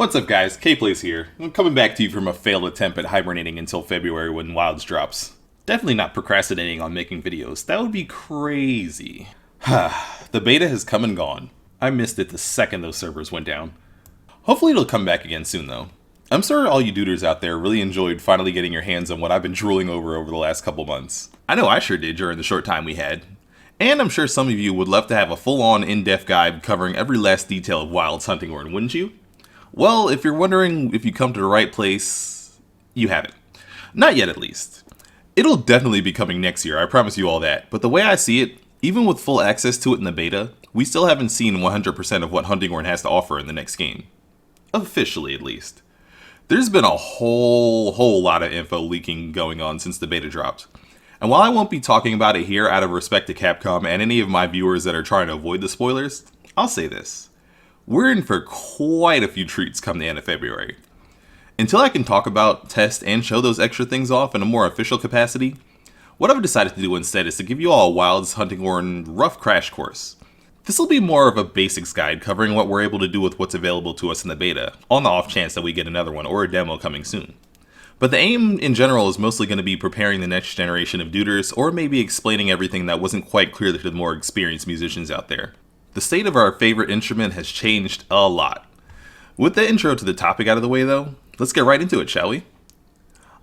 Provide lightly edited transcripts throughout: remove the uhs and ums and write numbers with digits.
What's up guys, KplaysHere here. I'm coming back to you from a failed attempt at hibernating until February when Wilds drops. Definitely not procrastinating on making videos, that would be crazy. The beta has come and gone. I missed it the second those servers went down. Hopefully it'll come back again soon though. I'm sure all you duders out there really enjoyed finally getting your hands on what I've been drooling over the last couple months. I know I sure did during the short time we had. And I'm sure some of you would love to have a full-on in-depth guide covering every last detail of Wilds hunting horn, wouldn't you? Well, if you're wondering if you come to the right place, you haven't. Not yet, at least. It'll definitely be coming next year, I promise you all that. But the way I see it, even with full access to it in the beta, we still haven't seen 100% of what hunting horn has to offer in the next game. Officially, at least. There's been a whole lot of info leaking going on since the beta dropped. And while I won't be talking about it here out of respect to Capcom and any of my viewers that are trying to avoid the spoilers, I'll say this. We're in for quite a few treats come the end of February. Until I can talk about, test, and show those extra things off in a more official capacity, what I've decided to do instead is to give you all a Wilds hunting horn rough crash course. This will be more of a basics guide covering what we're able to do with what's available to us in the beta, on the off chance that we get another one or a demo coming soon. But the aim in general is mostly going to be preparing the next generation of duders, or maybe explaining everything that wasn't quite clear to the more experienced musicians out there. The state of our favorite instrument has changed a lot. With the intro to the topic out of the way though, let's get right into it, shall we?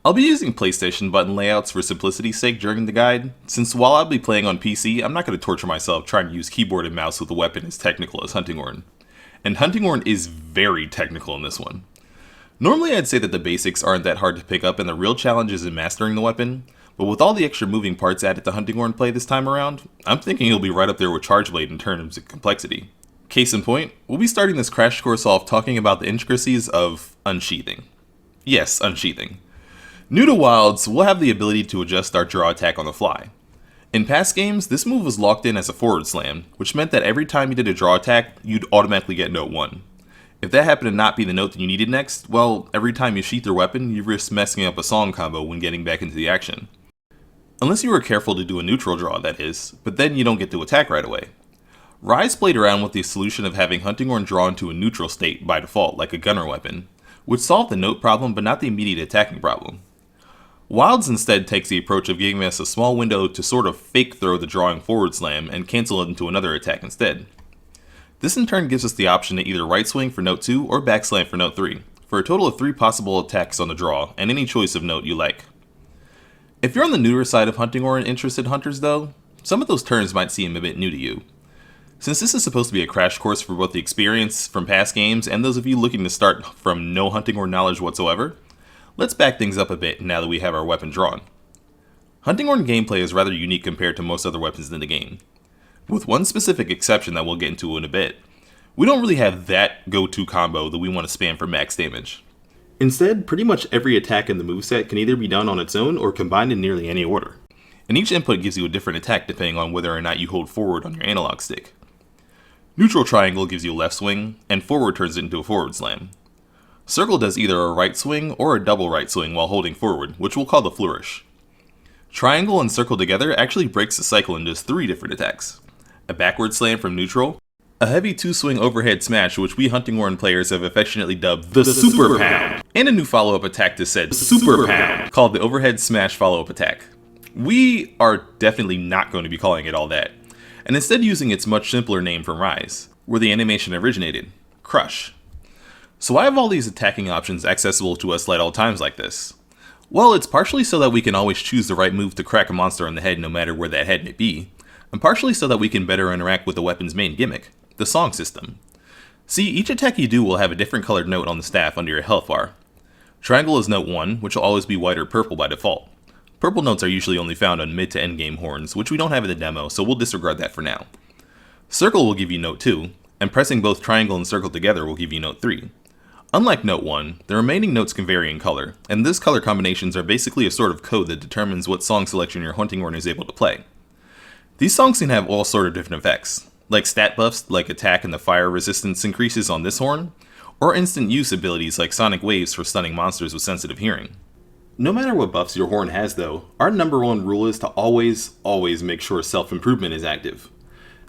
I'll be using PlayStation button layouts for simplicity's sake during the guide, since while I'll be playing on PC, I'm not going to torture myself trying to use keyboard and mouse with a weapon as technical as hunting horn. And hunting horn is very technical in this one. Normally I'd say that the basics aren't that hard to pick up and the real challenge is in mastering the weapon, but with all the extra moving parts added to hunting horn play this time around, I'm thinking it'll be right up there with Charge Blade in terms of complexity. Case in point, we'll be starting this crash course off talking about the intricacies of unsheathing. Yes, unsheathing. New to Wilds, we'll have the ability to adjust our draw attack on the fly. In past games, this move was locked in as a forward slam, which meant that every time you did a draw attack, you'd automatically get note 1. If that happened to not be the note that you needed next, well, every time you sheath your weapon, you risk messing up a song combo when getting back into the action. Unless you were careful to do a neutral draw, that is, but then you don't get to attack right away. Rise played around with the solution of having hunting horn drawn to a neutral state by default, like a gunner weapon, which solved the note problem but not the immediate attacking problem. Wilds instead takes the approach of giving us a small window to sort of fake throw the drawing forward slam and cancel it into another attack instead. This in turn gives us the option to either right swing for note 2 or back slam for note 3, for a total of 3 possible attacks on the draw, and any choice of note you like. If you're on the newer side of hunting horn interested hunters though, some of those turns might seem a bit new to you. Since this is supposed to be a crash course for both the experience from past games and those of you looking to start from no hunting horn knowledge whatsoever, let's back things up a bit now that we have our weapon drawn. Hunting horn gameplay is rather unique compared to most other weapons in the game. With one specific exception that we'll get into in a bit, we don't really have that go-to combo that we want to spam for max damage. Instead, pretty much every attack in the moveset can either be done on its own or combined in nearly any order. And each input gives you a different attack depending on whether or not you hold forward on your analog stick. Neutral triangle gives you a left swing, and forward turns it into a forward slam. Circle does either a right swing or a double right swing while holding forward, which we'll call the flourish. Triangle and circle together actually breaks the cycle into 3 different attacks. A backward slam from neutral, a heavy 2-swing overhead smash which we hunting horn players have affectionately dubbed the Super Pound, and a new follow-up attack to said Super Pound, called the overhead smash follow-up attack. We are definitely not going to be calling it all that, and instead using its much simpler name from Rise, where the animation originated, Crush. So why have all these attacking options accessible to us at all times like this? Well, it's partially so that we can always choose the right move to crack a monster on the head no matter where that head may be, and partially so that we can better interact with the weapon's main gimmick, the song system. See, each attack you do will have a different colored note on the staff under your health bar. Triangle is note 1, which will always be white or purple by default. Purple notes are usually only found on mid to end game horns, which we don't have in the demo, so we'll disregard that for now. Circle will give you note 2, and pressing both triangle and circle together will give you note 3. Unlike note 1, the remaining notes can vary in color, and those color combinations are basically a sort of code that determines what song selection your hunting horn is able to play. These songs can have all sort of different effects, like stat buffs like attack and the fire resistance increases on this horn, or instant use abilities like sonic waves for stunning monsters with sensitive hearing. No matter what buffs your horn has though, our number one rule is to always make sure self-improvement is active.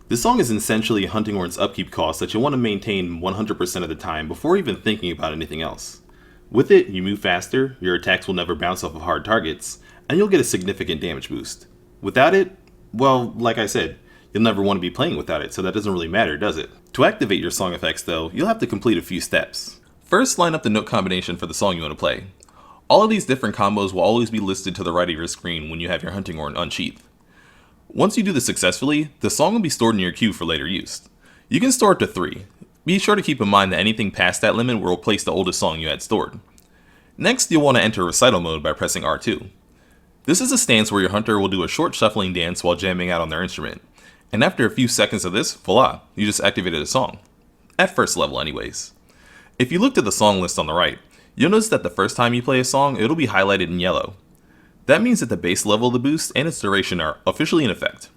This song is essentially Hunting Horn's upkeep cost that you'll want to maintain 100% of the time before even thinking about anything else. With it, you move faster, your attacks will never bounce off of hard targets, and you'll get a significant damage boost. Without it, well, like I said, you'll never want to be playing without it, so that doesn't really matter, does it? To activate your song effects though, you'll have to complete a few steps. First, line up the note combination for the song you want to play. All of these different combos will always be listed to the right of your screen when you have your Hunting Horn unsheathed. Once you do this successfully, the song will be stored in your queue for later use. You can store it to 3. Be sure to keep in mind that anything past that limit will replace the oldest song you had stored. Next, you'll want to enter Recital mode by pressing R2. This is a stance where your hunter will do a short shuffling dance while jamming out on their instrument. And after a few seconds of this, voila, you just activated a song. At first level anyways. If you looked at the song list on the right, you'll notice that the first time you play a song, it'll be highlighted in yellow. That means that the base level of the boost and its duration are officially in effect.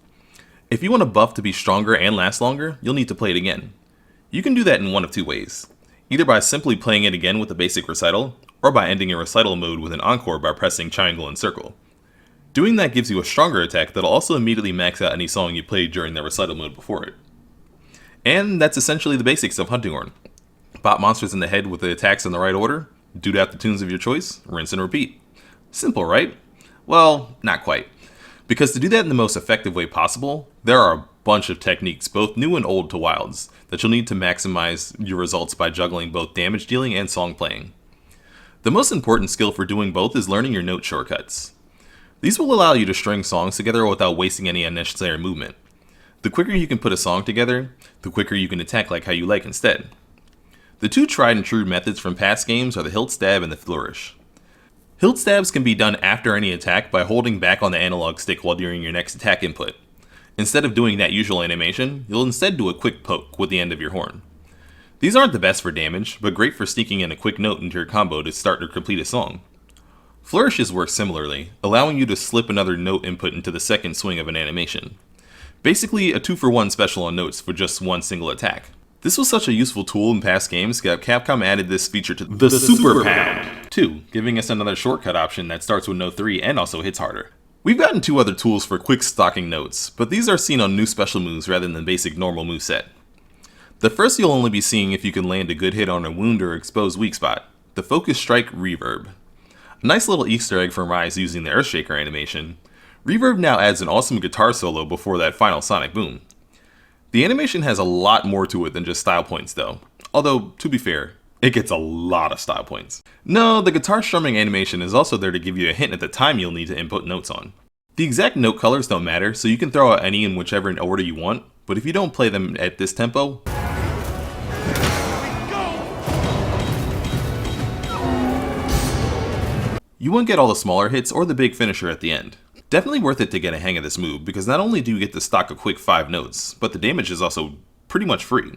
If you want a buff to be stronger and last longer, you'll need to play it again. You can do that in one of two ways. Either by simply playing it again with the basic recital, or by ending your recital mode with an encore by pressing triangle and circle. Doing that gives you a stronger attack that'll also immediately max out any song you played during the recital mode before it. And that's essentially the basics of Hunting Horn. Bop monsters in the head with the attacks in the right order, dude out the tunes of your choice, rinse and repeat. Simple, right? Well, not quite. Because to do that in the most effective way possible, there are a bunch of techniques, both new and old to Wilds, that you'll need to maximize your results by juggling both damage dealing and song playing. The most important skill for doing both is learning your note shortcuts. These will allow you to string songs together without wasting any unnecessary movement. The quicker you can put a song together, the quicker you can attack like how you like instead. The two tried and true methods from past games are the hilt stab and the flourish. Hilt stabs can be done after any attack by holding back on the analog stick while doing your next attack input. Instead of doing that usual animation, you'll instead do a quick poke with the end of your horn. These aren't the best for damage, but great for sneaking in a quick note into your combo to start or complete a song. Flourishes work similarly, allowing you to slip another note input into the second swing of an animation. Basically, a 2-for-1 special on notes for just one single attack. This was such a useful tool in past games that Capcom added this feature to the Super Pound 2, giving us another shortcut option that starts with note 3 and also hits harder. We've gotten 2 other tools for quick stocking notes, but these are seen on new special moves rather than the basic normal moveset. The first you'll only be seeing if you can land a good hit on a wound or exposed weak spot, the Focus Strike Reverb. A nice little Easter egg from Rise using the Earthshaker animation, Reverb now adds an awesome guitar solo before that final sonic boom. The animation has a lot more to it than just style points though, although to be fair, it gets a lot of style points. No, the guitar strumming animation is also there to give you a hint at the time you'll need to input notes on. The exact note colors don't matter, so you can throw out any in whichever order you want, but if you don't play them at this tempo, you won't get all the smaller hits or the big finisher at the end. Definitely worth it to get a hang of this move, because not only do you get to stock a quick 5 notes, but the damage is also pretty much free.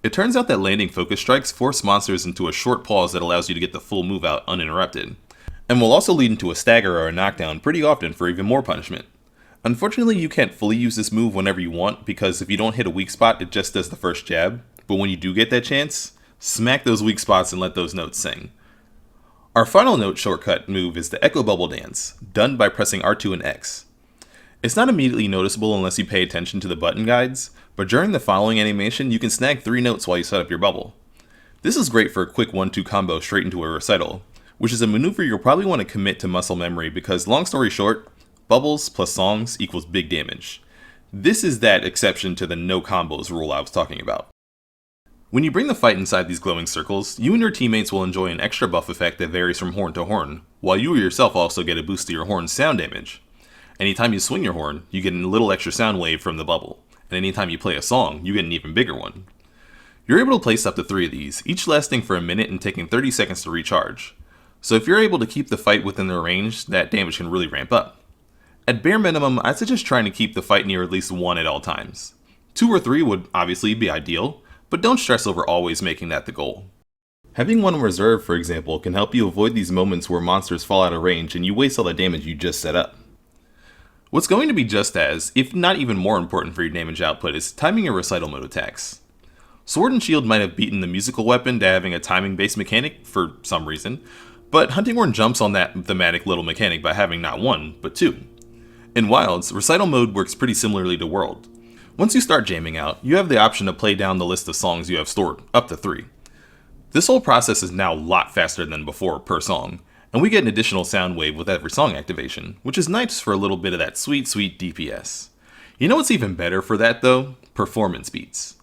It turns out that landing focus strikes force monsters into a short pause that allows you to get the full move out uninterrupted, and will also lead into a stagger or a knockdown pretty often for even more punishment. Unfortunately, you can't fully use this move whenever you want, because if you don't hit a weak spot, it just does the first jab, but when you do get that chance, smack those weak spots and let those notes sing. Our final note shortcut move is the Echo Bubble Dance, done by pressing R2 and X. It's not immediately noticeable unless you pay attention to the button guides, but during the following animation you can snag 3 notes while you set up your bubble. This is great for a quick 1-2 combo straight into a recital, which is a maneuver you'll probably want to commit to muscle memory because, long story short, bubbles plus songs equals big damage. This is that exception to the no combos rule I was talking about. When you bring the fight inside these glowing circles, you and your teammates will enjoy an extra buff effect that varies from horn to horn, while you yourself also get a boost to your horn's sound damage. Anytime you swing your horn, you get a little extra sound wave from the bubble, and anytime you play a song, you get an even bigger one. You're able to place up to 3 of these, each lasting for a minute and taking 30 seconds to recharge. So if you're able to keep the fight within their range, that damage can really ramp up. At bare minimum, I'd suggest trying to keep the fight near at least 1 at all times. 2 or 3 would obviously be ideal, but don't stress over always making that the goal. Having one in reserve, for example, can help you avoid these moments where monsters fall out of range and you waste all the damage you just set up. What's going to be just as, if not even more important for your damage output, is timing your recital mode attacks. Sword and Shield might have beaten the musical weapon to having a timing-based mechanic for some reason, but Hunting Horn jumps on that thematic little mechanic by having not 1, but 2. In Wilds, recital mode works pretty similarly to World. Once you start jamming out, you have the option to play down the list of songs you have stored, up to 3. This whole process is now a lot faster than before per song, and we get an additional sound wave with every song activation, which is nice for a little bit of that sweet, sweet DPS. You know what's even better for that though? Performance beats.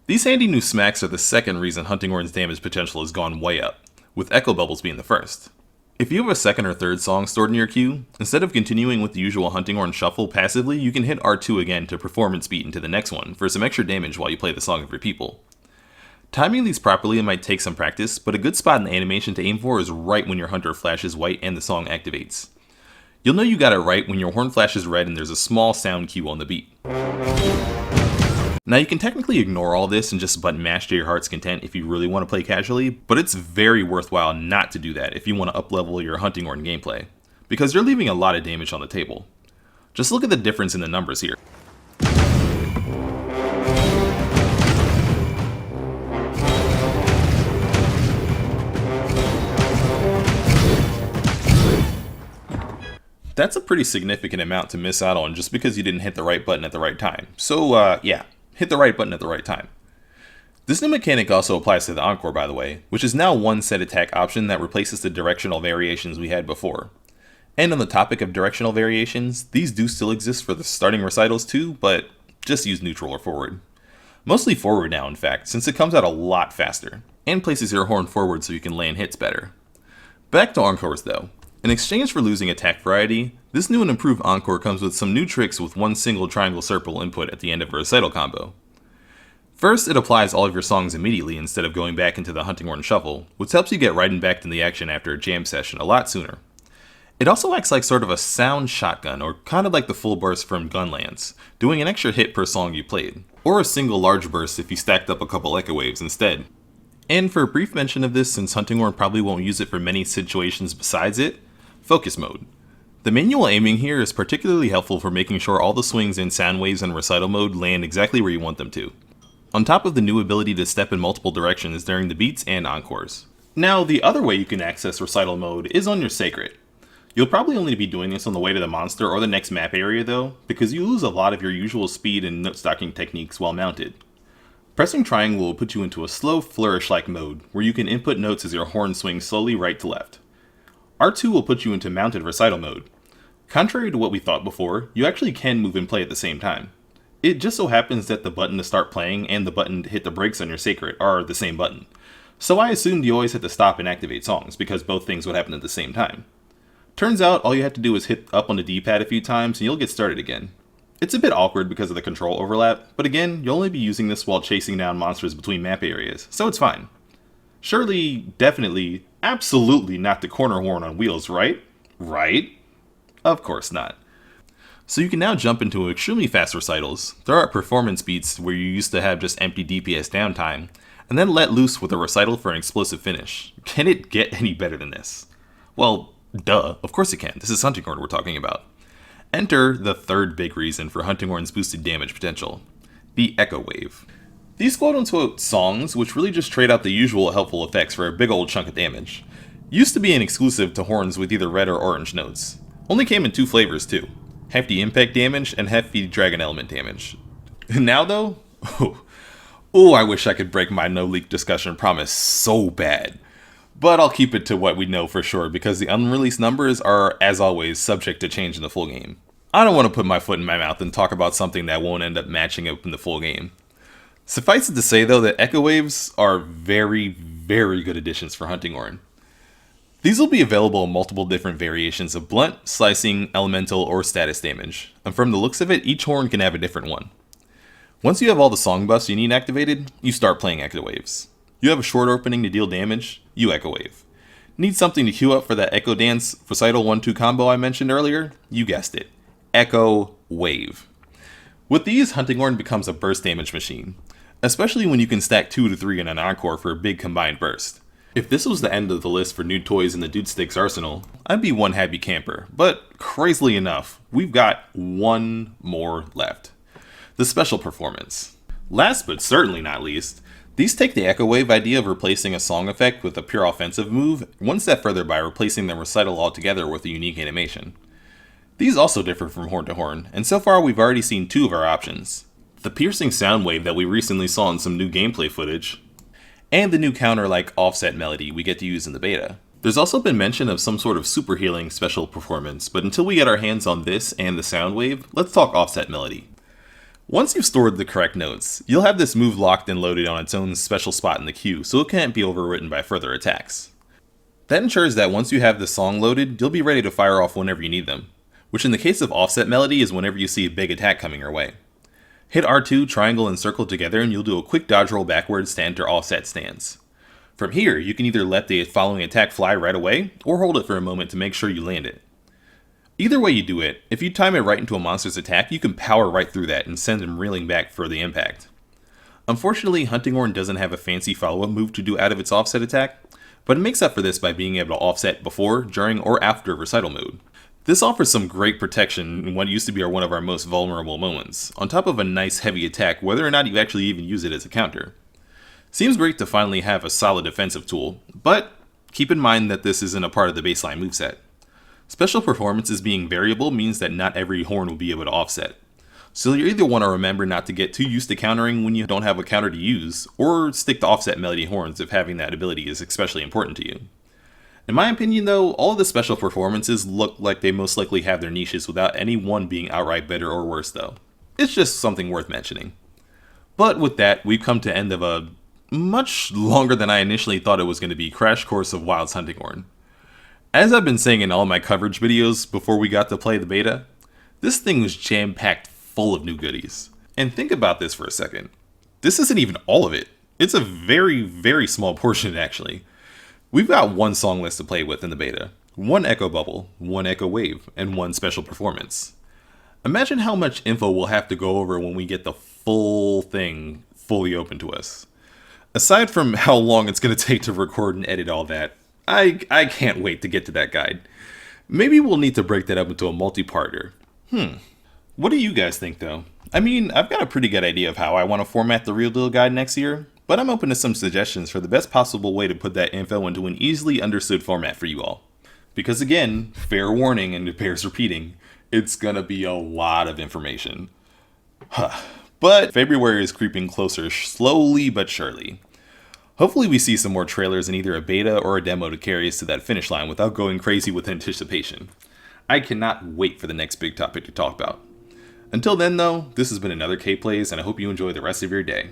These handy new smacks are the second reason Hunting Horn's damage potential has gone way up, with Echo Bubbles being the first. If you have a second or third song stored in your queue, instead of continuing with the usual Hunting Horn shuffle passively, you can hit R2 again to performance beat into the next one for some extra damage while you play the song of your people. Timing these properly might take some practice, but a good spot in the animation to aim for is right when your hunter flashes white and the song activates. You'll know you got it right when your horn flashes red and there's a small sound cue on the beat. Now you can technically ignore all this and just button mash to your heart's content if you really want to play casually, but it's very worthwhile not to do that if you want to uplevel your Hunting Horn gameplay, because you're leaving a lot of damage on the table. Just look at the difference in the numbers here. That's a pretty significant amount to miss out on just because you didn't hit the right button at the right time. So yeah, hit the right button at the right time. This new mechanic also applies to the Encore, by the way, which is now one set attack option that replaces the directional variations we had before. And on the topic of directional variations, these do still exist for the starting recitals too, but just use neutral or forward. Mostly forward now, in fact, since it comes out a lot faster, and places your horn forward so you can land hits better. Back to Encores though. In exchange for losing attack variety, this new and improved Encore comes with some new tricks with one single triangle circle input at the end of a recital combo. First, it applies all of your songs immediately instead of going back into the Hunting Horn shuffle, which helps you get right and back to the action after a jam session a lot sooner. It also acts like sort of a sound shotgun, or kind of like the full burst from Gunlands, doing an extra hit per song you played, or a single large burst if you stacked up a couple echo waves instead. And for a brief mention of this, since Hunting Horn probably won't use it for many situations besides it, Focus Mode. The manual aiming here is particularly helpful for making sure all the swings in sound waves and recital mode land exactly where you want them to, on top of the new ability to step in multiple directions during the beats and encores. Now, the other way you can access recital mode is on your Sacred. You'll probably only be doing this on the way to the monster or the next map area though, because you lose a lot of your usual speed and note stocking techniques while mounted. Pressing triangle will put you into a slow flourish-like mode, where you can input notes as your horn swings slowly right to left. R2 will put you into mounted recital mode. Contrary to what we thought before, you actually can move and play at the same time. It just so happens that the button to start playing and the button to hit the brakes on your Sacred are the same button. So I assumed you always had to stop and activate songs, because both things would happen at the same time. Turns out all you have to do is hit up on the D-pad a few times and you'll get started again. It's a bit awkward because of the control overlap, but again, you'll only be using this while chasing down monsters between map areas, so it's fine. Surely, definitely, absolutely not the corner horn on wheels, right? Right? Of course not. So you can now jump into extremely fast recitals, throw out performance beats where you used to have just empty DPS downtime, and then let loose with a recital for an explosive finish. Can it get any better than this? Well, duh, of course it can. This is Hunting Horn we're talking about. Enter the third big reason for Hunting Horn's boosted damage potential, the Echo Wave. These quote-unquote songs, which really just trade out the usual helpful effects for a big old chunk of damage, used to be an exclusive to horns with either red or orange notes. Only came in 2 flavors too, hefty impact damage and hefty dragon element damage. Now though, I wish I could break my no leak discussion promise so bad. But I'll keep it to what we know for sure, because the unreleased numbers are, as always, subject to change in the full game. I don't want to put my foot in my mouth and talk about something that won't end up matching up in the full game. Suffice it to say though that Echo Waves are very, very good additions for Hunting Horn. These will be available in multiple different variations of blunt, slicing, elemental, or status damage, and from the looks of it, each horn can have a different one. Once you have all the song buffs you need activated, you start playing Echo Waves. You have a short opening to deal damage, you Echo Wave. Need something to queue up for that Echo Dance Recital 1-2 combo I mentioned earlier? You guessed it. Echo Wave. With these, Hunting Horn becomes a burst damage machine, especially when you can stack 2 to 3 in an encore for a big combined burst. If this was the end of the list for new toys in the Dude Sticks arsenal, I'd be one happy camper, but crazily enough, we've got one more left. The Special Performance. Last but certainly not least, these take the Echo Wave idea of replacing a song effect with a pure offensive move one step further by replacing the recital altogether with a unique animation. These also differ from horn to horn, and so far we've already seen 2 of our options. the piercing sound wave that we recently saw in some new gameplay footage, and the new counter-like offset melody we get to use in the beta. There's also been mention of some sort of super healing special performance, but until we get our hands on this and the sound wave, let's talk offset melody. Once you've stored the correct notes, you'll have this move locked and loaded on its own special spot in the queue, so it can't be overwritten by further attacks. That ensures that once you have the song loaded, you'll be ready to fire off whenever you need them, which in the case of offset melody is whenever you see a big attack coming your way. Hit R2, triangle, and circle together and you'll do a quick dodge roll backwards to enter offset stance. From here, you can either let the following attack fly right away, or hold it for a moment to make sure you land it. Either way you do it, if you time it right into a monster's attack, you can power right through that and send him reeling back for the impact. Unfortunately, Hunting Horn doesn't have a fancy follow-up move to do out of its offset attack, but it makes up for this by being able to offset before, during, or after Recital mode. This offers some great protection in what used to be one of our most vulnerable moments, on top of a nice heavy attack whether or not you actually even use it as a counter. Seems great to finally have a solid defensive tool, but keep in mind that this isn't a part of the baseline moveset. Special performances being variable means that not every horn will be able to offset. So you either want to remember not to get too used to countering when you don't have a counter to use, or stick to offset melody horns if having that ability is especially important to you. In my opinion though, all of the special performances look like they most likely have their niches without any one being outright better or worse though. It's just something worth mentioning. But with that, we've come to the end of a much longer than I initially thought it was going to be crash course of Wild's Hunting Horn. As I've been saying in all my coverage videos before we got to play the beta, this thing was jam-packed full of new goodies. And think about this for a second. This isn't even all of it. It's a very, very small portion actually. We've got one song list to play with in the beta, one echo bubble, one echo wave, and one special performance. Imagine how much info we'll have to go over when we get the full thing fully open to us. Aside from how long it's going to take to record and edit all that, I can't wait to get to that guide. Maybe we'll need to break that up into a multi-parter. What do you guys think though? I mean, I've got a pretty good idea of how I want to format the Real Deal guide next year, but I'm open to some suggestions for the best possible way to put that info into an easily understood format for you all. Because again, fair warning and it bears repeating, it's gonna be a lot of information. But February is creeping closer slowly but surely. Hopefully we see some more trailers in either a beta or a demo to carry us to that finish line without going crazy with anticipation. I cannot wait for the next big topic to talk about. Until then though, this has been another KPlays and I hope you enjoy the rest of your day.